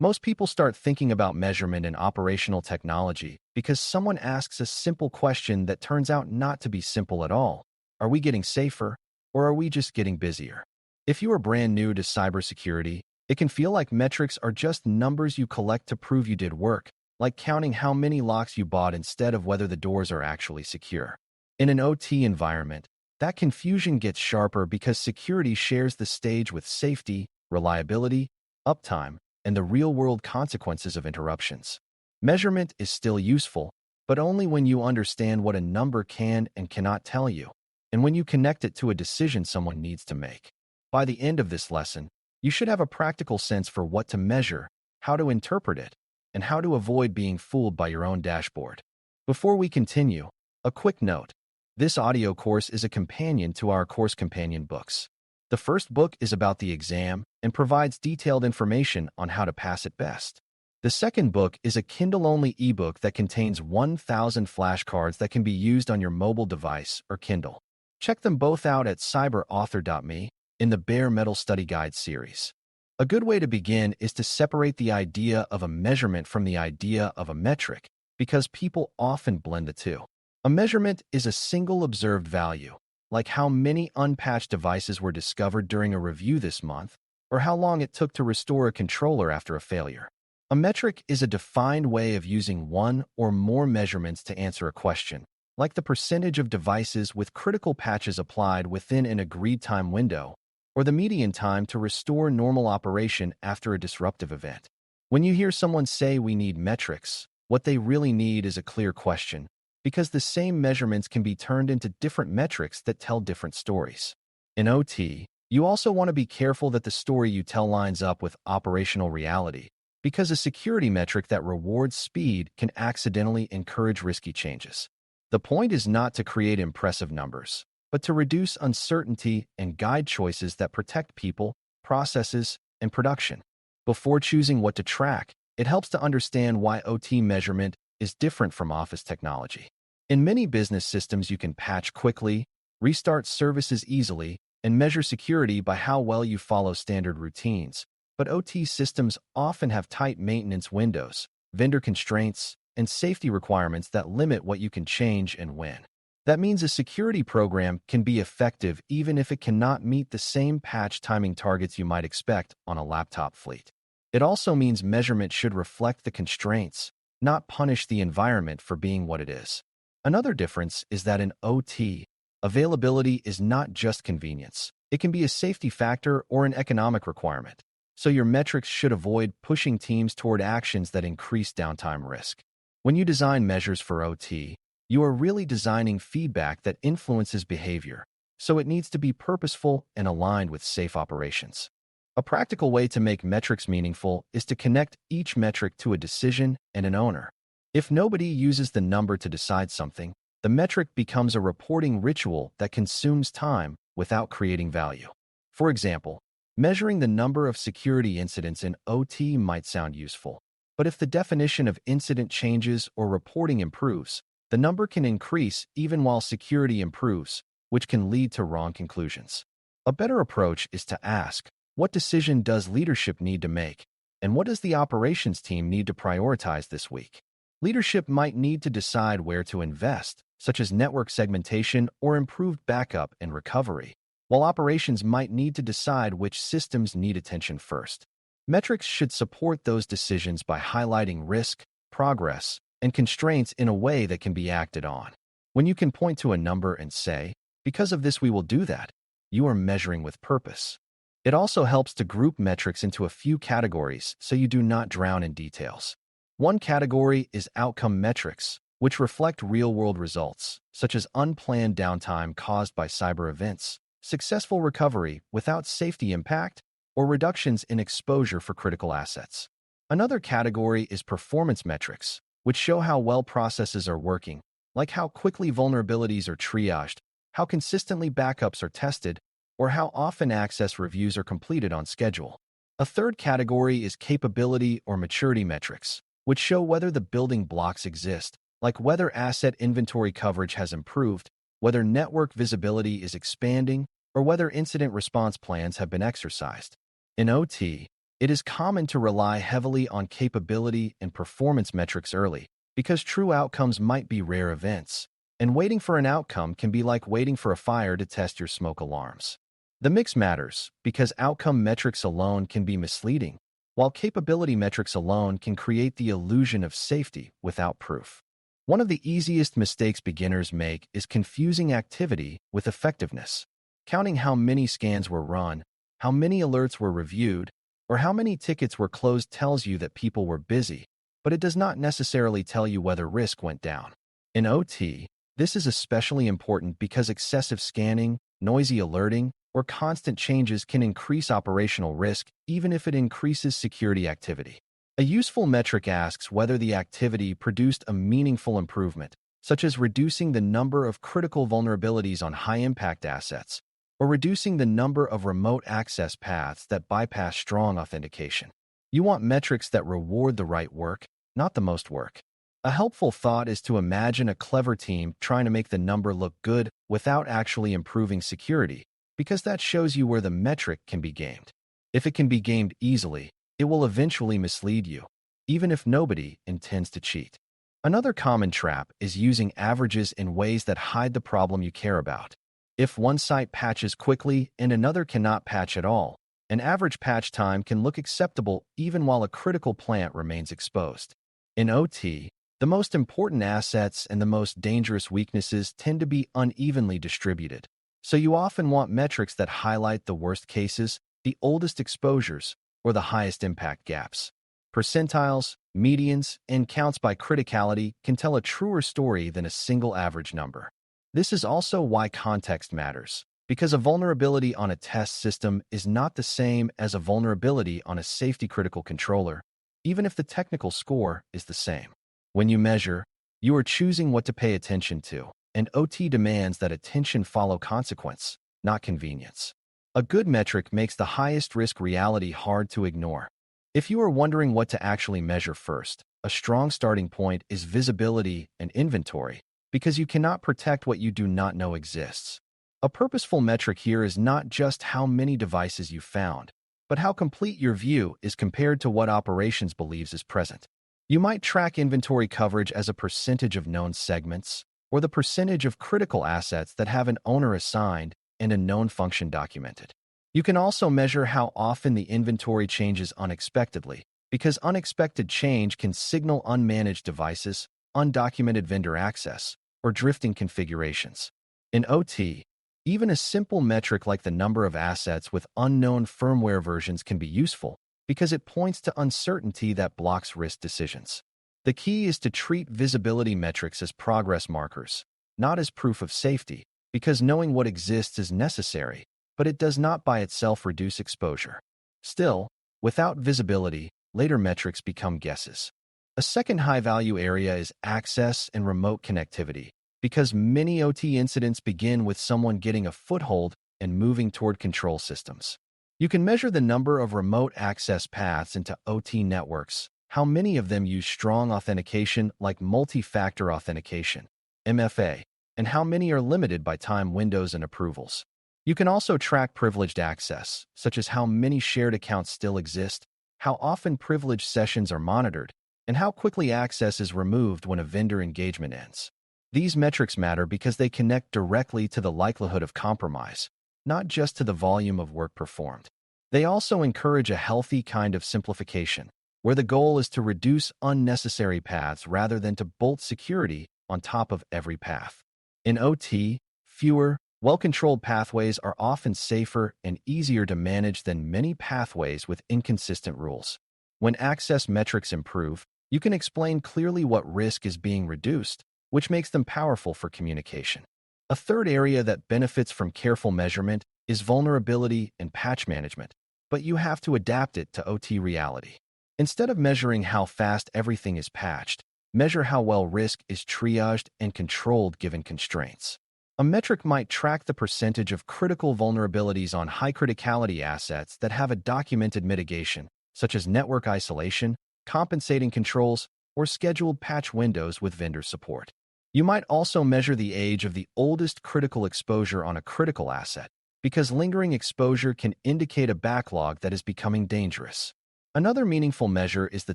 Most people start thinking about measurement and operational technology because someone asks a simple question that turns out not to be simple at all. Are we getting safer, or are we just getting busier? If you are brand new to cybersecurity, it can feel like metrics are just numbers you collect to prove you did work, like counting how many locks you bought instead of whether the doors are actually secure. In an OT environment, that confusion gets sharper because security shares the stage with safety, reliability, uptime, and the real-world consequences of interruptions. Measurement is still useful, but only when you understand what a number can and cannot tell you, and when you connect it to a decision someone needs to make. By the end of this lesson, you should have a practical sense for what to measure, how to interpret it, and how to avoid being fooled by your own dashboard. Before we continue, a quick note. This audio course is a companion to our course companion books. The first book is about the exam and provides detailed information on how to pass it best. The second book is a Kindle-only ebook that contains 1,000 flashcards that can be used on your mobile device or Kindle. Check them both out at cyber.author.me in the Bare Metal Study Guide series. A good way to begin is to separate the idea of a measurement from the idea of a metric, because people often blend the two. A measurement is a single observed value, like how many unpatched devices were discovered during a review this month, or how long it took to restore a controller after a failure. A metric is a defined way of using one or more measurements to answer a question, like the percentage of devices with critical patches applied within an agreed time window, or the median time to restore normal operation after a disruptive event. When you hear someone say we need metrics, what they really need is a clear question, because the same measurements can be turned into different metrics that tell different stories. In OT, you also want to be careful that the story you tell lines up with operational reality, because a security metric that rewards speed can accidentally encourage risky changes. The point is not to create impressive numbers, but to reduce uncertainty and guide choices that protect people, processes, and production. Before choosing what to track, it helps to understand why OT measurement is different from office technology. In many business systems, you can patch quickly, restart services easily, and measure security by how well you follow standard routines. But OT systems often have tight maintenance windows, vendor constraints, and safety requirements that limit what you can change and when. That means a security program can be effective even if it cannot meet the same patch timing targets you might expect on a laptop fleet. It also means measurement should reflect the constraints, not punish the environment for being what it is. Another difference is that in OT, availability is not just convenience. It can be a safety factor or an economic requirement. So your metrics should avoid pushing teams toward actions that increase downtime risk. When you design measures for OT, you are really designing feedback that influences behavior, so it needs to be purposeful and aligned with safe operations. A practical way to make metrics meaningful is to connect each metric to a decision and an owner. If nobody uses the number to decide something, the metric becomes a reporting ritual that consumes time without creating value. For example, measuring the number of security incidents in OT might sound useful, but if the definition of incident changes or reporting improves, the number can increase even while security improves, which can lead to wrong conclusions. A better approach is to ask, what decision does leadership need to make, and what does the operations team need to prioritize this week? Leadership might need to decide where to invest, such as network segmentation or improved backup and recovery, while operations might need to decide which systems need attention first. Metrics should support those decisions by highlighting risk, progress, and constraints in a way that can be acted on. When you can point to a number and say, because of this we will do that, you are measuring with purpose. It also helps to group metrics into a few categories so you do not drown in details. One category is outcome metrics, which reflect real-world results, such as unplanned downtime caused by cyber events, successful recovery without safety impact, or reductions in exposure for critical assets. Another category is performance metrics, which show how well processes are working, like how quickly vulnerabilities are triaged, how consistently backups are tested, or how often access reviews are completed on schedule. A third category is capability or maturity metrics, which show whether the building blocks exist, like whether asset inventory coverage has improved, whether network visibility is expanding, or whether incident response plans have been exercised. In OT, It is common to rely heavily on capability and performance metrics early, because true outcomes might be rare events, and waiting for an outcome can be like waiting for a fire to test your smoke alarms. The mix matters, because outcome metrics alone can be misleading, while capability metrics alone can create the illusion of safety without proof. One of the easiest mistakes beginners make is confusing activity with effectiveness. Counting how many scans were run, how many alerts were reviewed, or how many tickets were closed tells you that people were busy, but it does not necessarily tell you whether risk went down. In OT, this is especially important because excessive scanning, noisy alerting, or constant changes can increase operational risk even if it increases security activity. A useful metric asks whether the activity produced a meaningful improvement, such as reducing the number of critical vulnerabilities on high-impact assets, or reducing the number of remote access paths that bypass strong authentication. You want metrics that reward the right work, not the most work. A helpful thought is to imagine a clever team trying to make the number look good without actually improving security, because that shows you where the metric can be gamed. If it can be gamed easily, it will eventually mislead you, even if nobody intends to cheat. Another common trap is using averages in ways that hide the problem you care about. If one site patches quickly and another cannot patch at all, an average patch time can look acceptable even while a critical plant remains exposed. In OT, the most important assets and the most dangerous weaknesses tend to be unevenly distributed, so you often want metrics that highlight the worst cases, the oldest exposures, or the highest impact gaps. Percentiles, medians, and counts by criticality can tell a truer story than a single average number. This is also why context matters, because a vulnerability on a test system is not the same as a vulnerability on a safety-critical controller, even if the technical score is the same. When you measure, you are choosing what to pay attention to, and OT demands that attention follow consequence, not convenience. A good metric makes the highest risk reality hard to ignore. If you are wondering what to actually measure first, a strong starting point is visibility and inventory, because you cannot protect what you do not know exists. A purposeful metric here is not just how many devices you found, but how complete your view is compared to what operations believes is present. You might track inventory coverage as a percentage of known segments, or the percentage of critical assets that have an owner assigned and a known function documented. You can also measure how often the inventory changes unexpectedly, because unexpected change can signal unmanaged devices, undocumented vendor access, or drifting configurations. In OT, even a simple metric like the number of assets with unknown firmware versions can be useful because it points to uncertainty that blocks risk decisions. The key is to treat visibility metrics as progress markers, not as proof of safety, because knowing what exists is necessary, but it does not by itself reduce exposure. Still, without visibility, later metrics become guesses. A second high-value area is access and remote connectivity, because many OT incidents begin with someone getting a foothold and moving toward control systems. You can measure the number of remote access paths into OT networks, how many of them use strong authentication like multi-factor authentication, MFA, and how many are limited by time windows and approvals. You can also track privileged access, such as how many shared accounts still exist, how often privileged sessions are monitored, and how quickly access is removed when a vendor engagement ends. These metrics matter because they connect directly to the likelihood of compromise, not just to the volume of work performed. They also encourage a healthy kind of simplification, where the goal is to reduce unnecessary paths rather than to bolt security on top of every path. In OT, fewer, well-controlled pathways are often safer and easier to manage than many pathways with inconsistent rules. When access metrics improve, you can explain clearly what risk is being reduced, which makes them powerful for communication. A third area that benefits from careful measurement is vulnerability and patch management, but you have to adapt it to OT reality. Instead of measuring how fast everything is patched, measure how well risk is triaged and controlled given constraints. A metric might track the percentage of critical vulnerabilities on high criticality assets that have a documented mitigation, such as network isolation, compensating controls, or scheduled patch windows with vendor support. You might also measure the age of the oldest critical exposure on a critical asset, because lingering exposure can indicate a backlog that is becoming dangerous. Another meaningful measure is the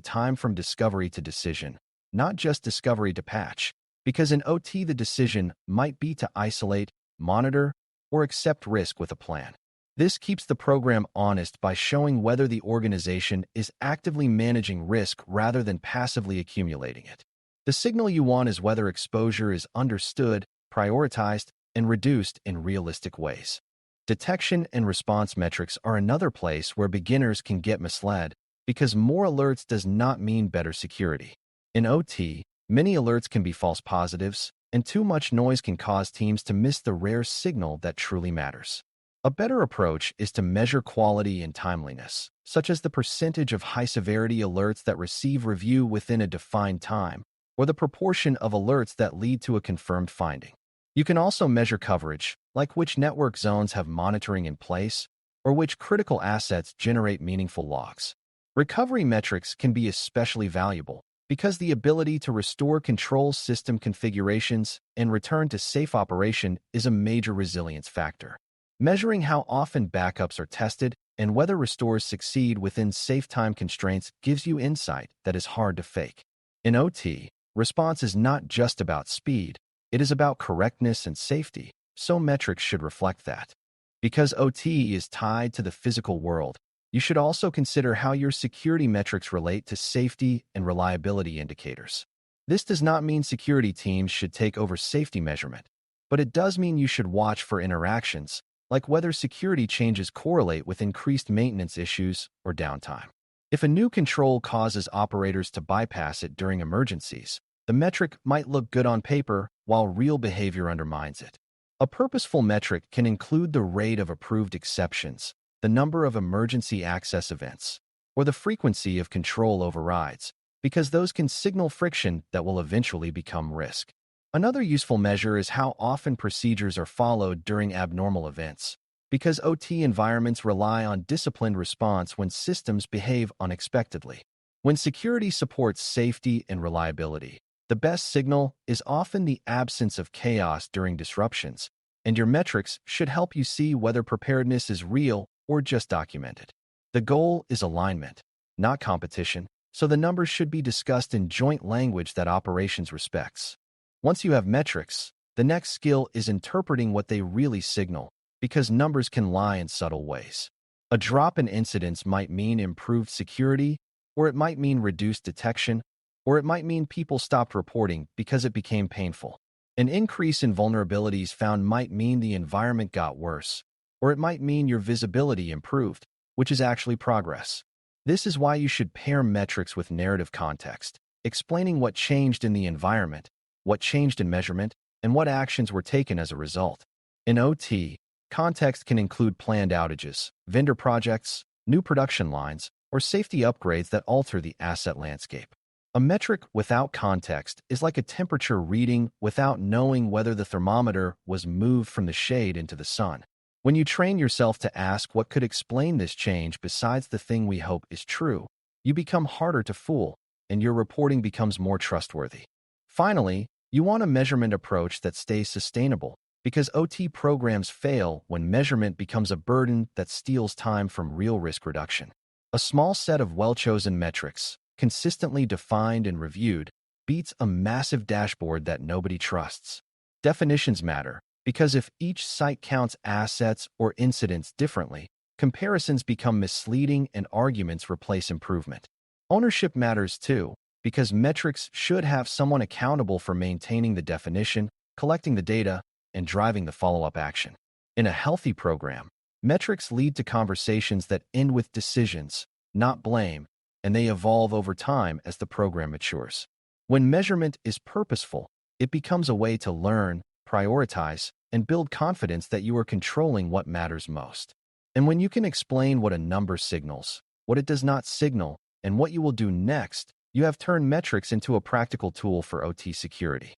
time from discovery to decision, not just discovery to patch, because in OT the decision might be to isolate, monitor, or accept risk with a plan. This keeps the program honest by showing whether the organization is actively managing risk rather than passively accumulating it. The signal you want is whether exposure is understood, prioritized, and reduced in realistic ways. Detection and response metrics are another place where beginners can get misled because more alerts does not mean better security. In OT, many alerts can be false positives, and too much noise can cause teams to miss the rare signal that truly matters. A better approach is to measure quality and timeliness, such as the percentage of high-severity alerts that receive review within a defined time, or the proportion of alerts that lead to a confirmed finding. You can also measure coverage, like which network zones have monitoring in place, or which critical assets generate meaningful logs. Recovery metrics can be especially valuable because the ability to restore control system configurations and return to safe operation is a major resilience factor. Measuring how often backups are tested and whether restores succeed within safe time constraints gives you insight that is hard to fake. In OT, response is not just about speed, it is about correctness and safety, so metrics should reflect that. Because OT is tied to the physical world, you should also consider how your security metrics relate to safety and reliability indicators. This does not mean security teams should take over safety measurement, but it does mean you should watch for interactions, like whether security changes correlate with increased maintenance issues or downtime. If a new control causes operators to bypass it during emergencies, the metric might look good on paper while real behavior undermines it. A purposeful metric can include the rate of approved exceptions, the number of emergency access events, or the frequency of control overrides, because those can signal friction that will eventually become risk. Another useful measure is how often procedures are followed during abnormal events, because OT environments rely on disciplined response when systems behave unexpectedly. When security supports safety and reliability, the best signal is often the absence of chaos during disruptions, and your metrics should help you see whether preparedness is real or just documented. The goal is alignment, not competition, so the numbers should be discussed in joint language that operations respects. Once you have metrics, the next skill is interpreting what they really signal, because numbers can lie in subtle ways. A drop in incidents might mean improved security, or it might mean reduced detection, or it might mean people stopped reporting because it became painful. An increase in vulnerabilities found might mean the environment got worse, or it might mean your visibility improved, which is actually progress. This is why you should pair metrics with narrative context, explaining what changed in the environment, what changed in measurement, and what actions were taken as a result. In OT, context can include planned outages, vendor projects, new production lines, or safety upgrades that alter the asset landscape. A metric without context is like a temperature reading without knowing whether the thermometer was moved from the shade into the sun. When you train yourself to ask what could explain this change besides the thing we hope is true, you become harder to fool, and your reporting becomes more trustworthy. Finally, you want a measurement approach that stays sustainable, because OT programs fail when measurement becomes a burden that steals time from real risk reduction. A small set of well-chosen metrics, consistently defined and reviewed, beats a massive dashboard that nobody trusts. Definitions matter, because if each site counts assets or incidents differently, comparisons become misleading and arguments replace improvement. Ownership matters too, because metrics should have someone accountable for maintaining the definition, collecting the data, and driving the follow-up action. In a healthy program, metrics lead to conversations that end with decisions, not blame, and they evolve over time as the program matures. When measurement is purposeful, it becomes a way to learn, prioritize, and build confidence that you are controlling what matters most. And when you can explain what a number signals, what it does not signal, and what you will do next, you have turned metrics into a practical tool for OT security.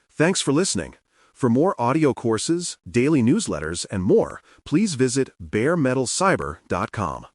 Thanks for listening. For more audio courses, daily newsletters, and more, please visit DailyCyber.News.